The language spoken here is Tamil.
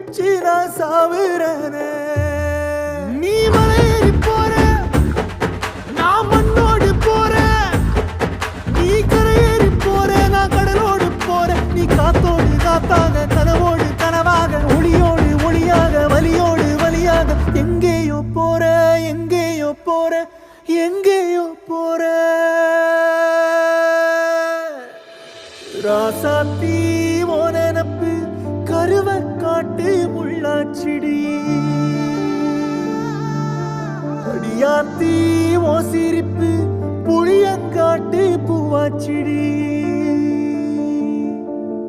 நினைச்சு நான் சாவுறேனே. நீ மலையேறி போற, நான் மண்ணோடு போறேன். நீ கரையேறி போற, நான் கடலோடு போறேன். நீ காத்தோடு காத்தாக, கனவோடு கனவாக, ஒளியோடு ஒளியாக, வலியோடு வலியாக, எங்கேயோ போற, எங்கேயோ போற, எங்கேயோ போற. ராசாத்தி ஓ நினப்பு கருவ காட்டு முள்ளாச்சிடி. அடியாத்தி ஓ சிரிப்பு புளியங்காட்டு பூவாச்சிடி.